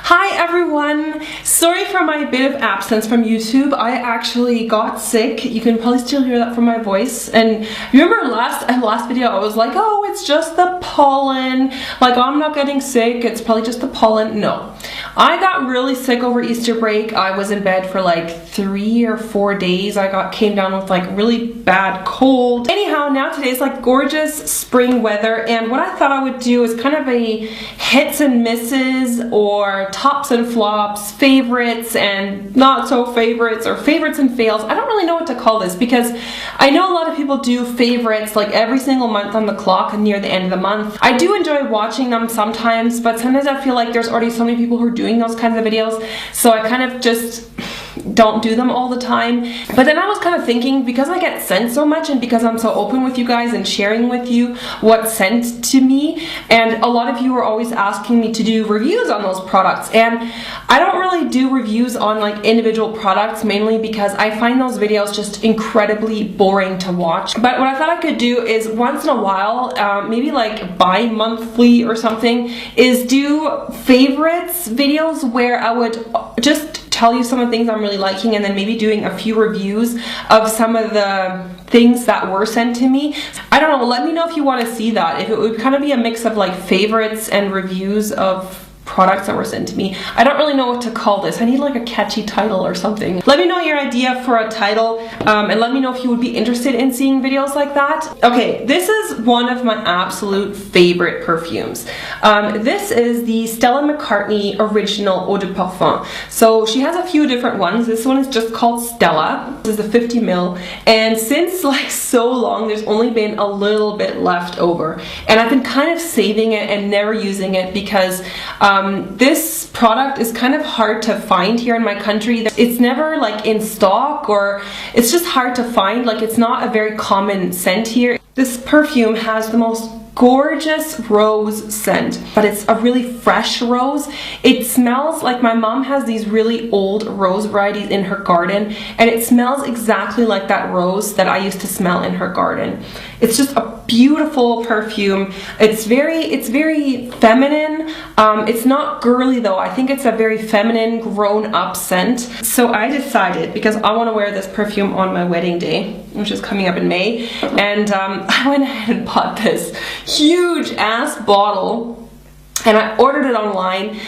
Hi everyone! Sorry for my bit of absence from YouTube. I actually got sick. You can probably still hear that from my voice. And remember last video I was like, oh, it's just the pollen. Like, I'm not getting sick. It's probably just the pollen. No. I got really sick over Easter break. I was in bed for like 3 or 4 days. Came down with like really bad cold. Anyhow, now today's like gorgeous spring weather, and what I thought I would do is kind of a hits and misses, or tops and flops, favorites and not so favorites, or favorites and fails. I don't really know what to call this because I know a lot of people do favorites like every single month on the clock and near the end of the month. I do enjoy watching them sometimes, but sometimes I feel like there's already so many people who are doing those kinds of videos, so I kind of just don't do them all the time. But then I was kind of thinking, because I get sent so much and because I'm so open with you guys and sharing with you what's sent to me, and a lot of you are always asking me to do reviews on those products, and I don't really do reviews on like individual products, mainly because I find those videos just incredibly boring to watch. But what I thought I could do is once in a while, maybe like bi-monthly or something, is do favorites videos where I would just tell you some of the things I'm really liking, and then maybe doing a few reviews of some of the things that were sent to me. I don't know, let me know if you want to see that, if it would kind of be a mix of like favorites and reviews of products that were sent to me. I don't really know what to call this. I need like a catchy title or something. Let me know your idea for a title, and let me know if you would be interested in seeing videos like that. Okay, this is one of my absolute favorite perfumes. This is the Stella McCartney Original Eau de Parfum. So she has a few different ones. This one is just called Stella. This is the 50 ml, and since like so long, there's only been a little bit left over, and I've been kind of saving it and never using it because this product is kind of hard to find here in my country. It's never like in stock, or it's just hard to find. Like, it's not a very common scent here. This perfume has the most gorgeous rose scent, but it's a really fresh rose. It smells like my mom has these really old rose varieties in her garden, and it smells exactly like that rose that I used to smell in her garden. It's just a beautiful perfume. It's very feminine. It's not girly though. I think it's a very feminine, grown-up scent. So I decided, because I want to wear this perfume on my wedding day, which is coming up in May, and I went ahead and bought this huge ass bottle, and I ordered it online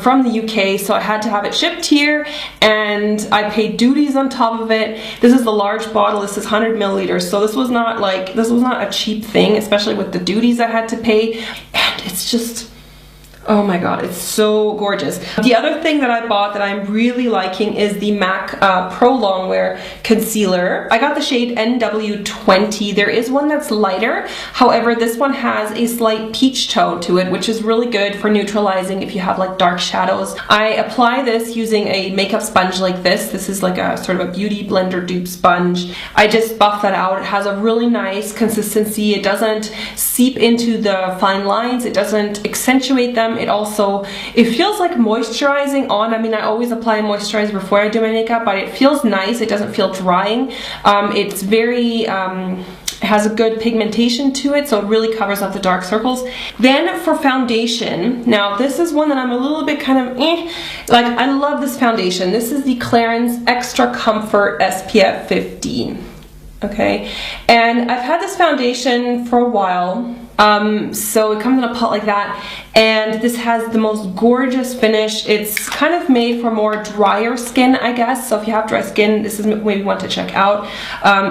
from the UK, so I had to have it shipped here, and I paid duties on top of it. This is the large bottle. This is 100 milliliters, so this was not a cheap thing, especially with the duties I had to pay. And it's just, oh my god, it's so gorgeous. The other thing that I bought that I'm really liking is the MAC Pro Longwear Concealer. I got the shade NW20. There is one that's lighter. However, this one has a slight peach tone to it, which is really good for neutralizing if you have like dark shadows. I apply this using a makeup sponge like this. This is like a sort of a beauty blender dupe sponge. I just buff that out. It has a really nice consistency. It doesn't seep into the fine lines. It doesn't accentuate them. It feels like moisturizing on. I mean, I always apply moisturizer before I do my makeup, but it feels nice. It doesn't feel drying. It's very, it has a good pigmentation to it, so it really covers up the dark circles. Then for foundation, now this is one that I'm a little bit kind of like, I love this foundation. This is the Clarins Extra Comfort SPF 15. Okay, and I've had this foundation for a while. So it comes in a pot like that, and this has the most gorgeous finish. It's kind of made for more drier skin, I guess, so if you have dry skin, this is maybe one to check out.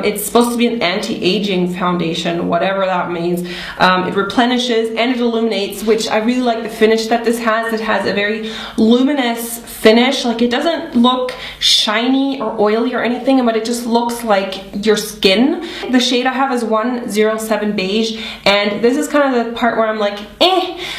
It's supposed to be an anti-aging foundation, whatever that means. It replenishes and it illuminates, which I really like the finish that this has. It has a very luminous finish. Like, it doesn't look shiny or oily or anything, but it just looks like your skin. The shade I have is 107 Beige, and this is kind of the part where I'm like,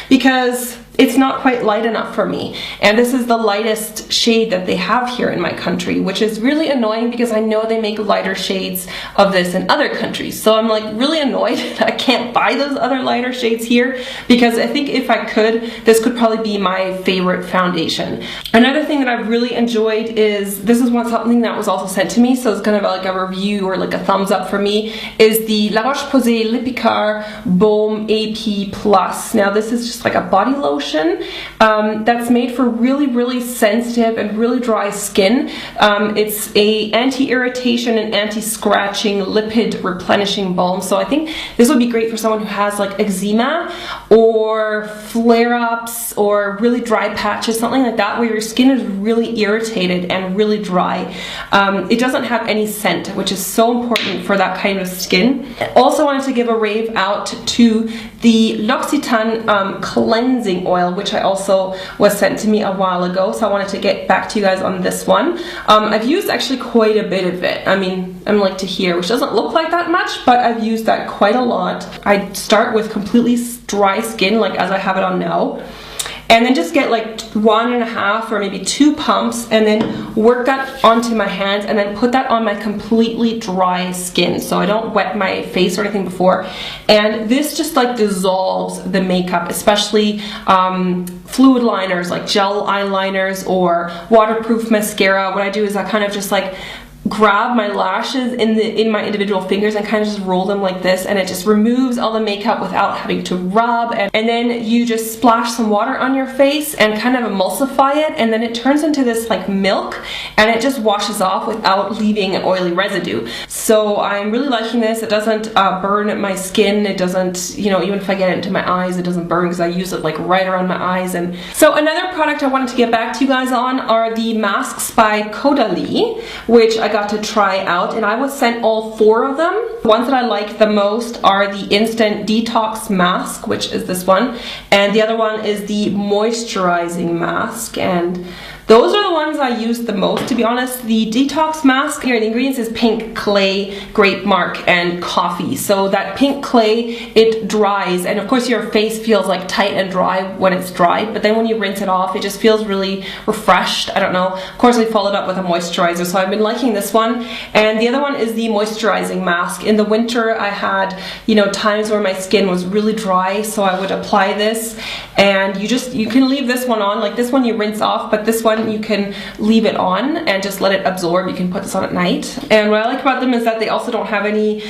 because it's not quite light enough for me. And this is the lightest shade that they have here in my country, which is really annoying because I know they make lighter shades of this in other countries. So I'm like really annoyed that I can't buy those other lighter shades here, because I think if I could, this could probably be my favorite foundation. Another thing that I've really enjoyed is, this is something that was also sent to me, so it's kind of like a review or like a thumbs up for me, is the La Roche-Posay Lipikar Baume AP Plus. Now this is just like a body lotion lotion that's made for really sensitive and really dry skin. It's a anti-irritation and anti-scratching lipid replenishing balm. So I think this would be great for someone who has like eczema or flare-ups or really dry patches, something like that, where your skin is really irritated and really dry. It doesn't have any scent, which is so important for that kind of skin. Also wanted to give a rave out to the L'Occitane cleansing oil, which I also was sent to me a while ago, so I wanted to get back to you guys on this one. I've used actually quite a bit of it. I mean, I'm like to here, which doesn't look like that much, but I've used that quite a lot. I start with completely dry skin, like as I have it on now, and then just get like 1.5 or maybe 2 pumps, and then work that onto my hands, and then put that on my completely dry skin, so I don't wet my face or anything before. And this just like dissolves the makeup, especially fluid liners like gel eyeliners or waterproof mascara. What I do is I kind of just like grab my lashes in my individual fingers and kind of just roll them like this, and it just removes all the makeup without having to rub. And then you just splash some water on your face and kind of emulsify it, and then it turns into this like milk, and it just washes off without leaving an oily residue. So I'm really liking this. It doesn't burn my skin. It doesn't, you know, even if I get it into my eyes, it doesn't burn because I use it like right around my eyes. And so another product I wanted to get back to you guys on are the masks by Caudalie, which I got to try out, and I was sent all 4 of them. The ones that I like the most are the Instant Detox Mask, which is this one, and the other one is the Moisturizing Mask, and those are the ones I use the most, to be honest. The Detox Mask, here the ingredients is pink clay, grape mark, and coffee. So that pink clay, it dries, and of course your face feels like tight and dry when it's dry, but then when you rinse it off, it just feels really refreshed. I don't know. Of course we followed up with a moisturizer, so I've been liking this one. And the other one is the Moisturizing Mask. In the winter I had, you know, times where my skin was really dry, so I would apply this, and you can leave this one on. Like this one you rinse off, but this one you can leave it on and just let it absorb. You can put this on at night. And what I like about them is that they also don't have any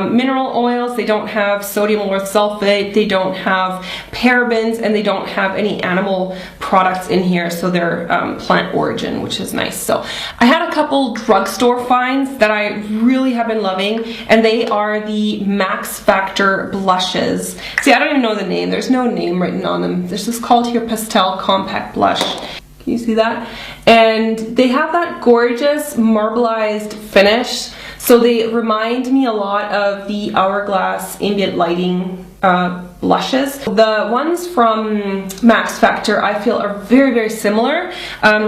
mineral oils, they don't have sodium lauryl sulfate, they don't have parabens, and they don't have any animal products in here, so they're plant origin, which is nice. So I had a couple drugstore finds that I really have been loving, and they are the Max Factor blushes. See, I don't even know the name. There's no name written on them. There's just called here Pastel Compact Blush. Can you see that? And they have that gorgeous marbleized finish. So they remind me a lot of the Hourglass Ambient Lighting blushes. The ones from Max Factor I feel are very similar.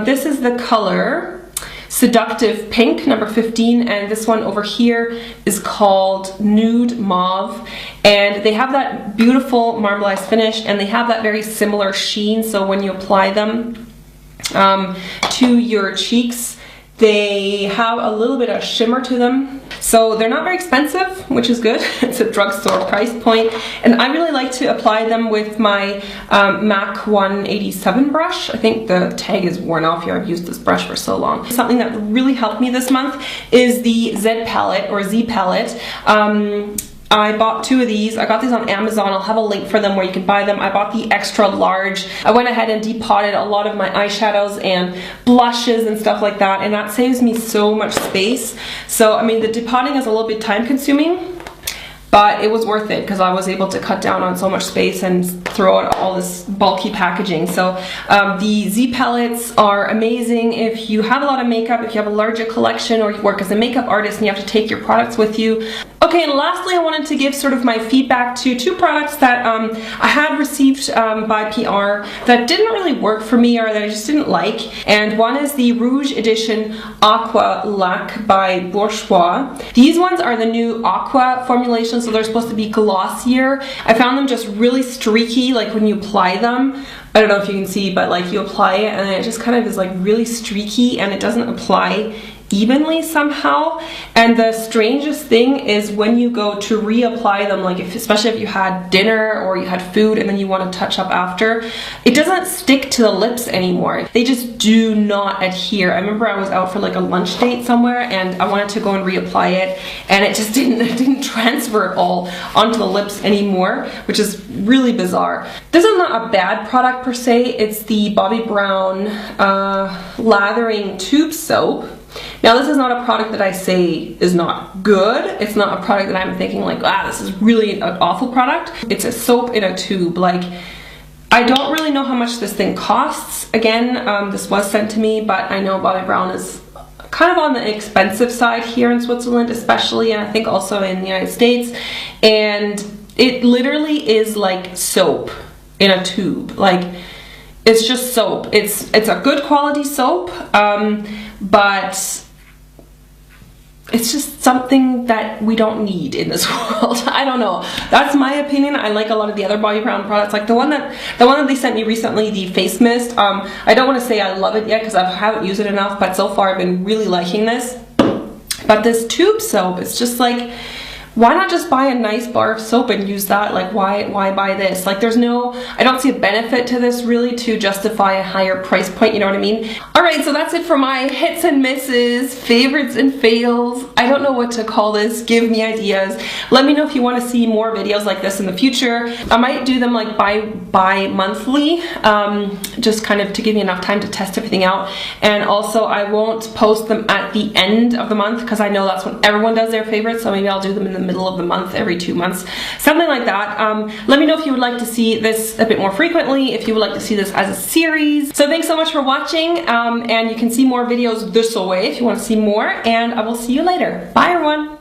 This is the color Seductive Pink, number 15, and this one over here is called Nude Mauve, and they have that beautiful marbleized finish, and they have that very similar sheen, so when you apply them to your cheeks, they have a little bit of shimmer to them. So they're not very expensive, which is good. It's a drugstore price point. And I really like to apply them with my MAC 187 brush. I think the tag is worn off here. I've used this brush for so long. Something that really helped me this month is the Z palette, or Z palette. I bought 2 of these. I got these on Amazon. I'll have a link for them where you can buy them. I bought the extra large. I went ahead and depotted a lot of my eyeshadows and blushes and stuff like that, and that saves me so much space. So, I mean, the depotting is a little bit time consuming, but it was worth it because I was able to cut down on so much space and throw out all this bulky packaging. So the Z palettes are amazing if you have a lot of makeup, if you have a larger collection, or you work as a makeup artist and you have to take your products with you. Okay, and lastly, I wanted to give sort of my feedback to 2 products that I had received by PR that didn't really work for me, or that I just didn't like. And one is the Rouge Edition Aqua Lac by Bourjois. These ones are the new Aqua formulation, so they're supposed to be glossier. I found them just really streaky, like when you apply them. I don't know if you can see, but like you apply it and then it just kind of is like really streaky, and it doesn't apply evenly somehow. And the strangest thing is when you go to reapply them, like especially if you had dinner or you had food and then you want to touch up after, it doesn't stick to the lips anymore. They just do not adhere. I remember I was out for like a lunch date somewhere and I wanted to go and reapply it, and it just didn't transfer at all onto the lips anymore, which is really bizarre. This is not a bad product per se. It's the Bobbi Brown lathering tube soap. Now this is not a product that I say is not good. It's not a product that I'm thinking like, this is really an awful product. It's a soap in a tube. Like, I don't really know how much this thing costs. Again, this was sent to me, but I know Bobbi Brown is kind of on the expensive side here in Switzerland especially, and I think also in the United States. And it literally is like soap in a tube. Like, it's just soap. It's a good quality soap, but it's just something that we don't need in this world. I don't know. That's my opinion. I like a lot of the other Bobbi Brown products, like the one that they sent me recently, the face mist. I don't want to say I love it yet because I haven't used it enough, but so far I've been really liking this. But this tube soap, it's just like, why not just buy a nice bar of soap and use that? Like, why buy this? Like, I don't see a benefit to this really to justify a higher price point, you know what I mean? Alright, so that's it for my hits and misses, favorites and fails. I don't know what to call this. Give me ideas. Let me know if you want to see more videos like this in the future. I might do them like bi-monthly, just kind of to give me enough time to test everything out. And also I won't post them at the end of the month because I know that's when everyone does their favorites, so maybe I'll do them in the middle of the month, every 2 months, something like that. Let me know if you would like to see this a bit more frequently, if you would like to see this as a series. So thanks so much for watching, and you can see more videos this way if you want to see more, and I will see you later. Bye everyone!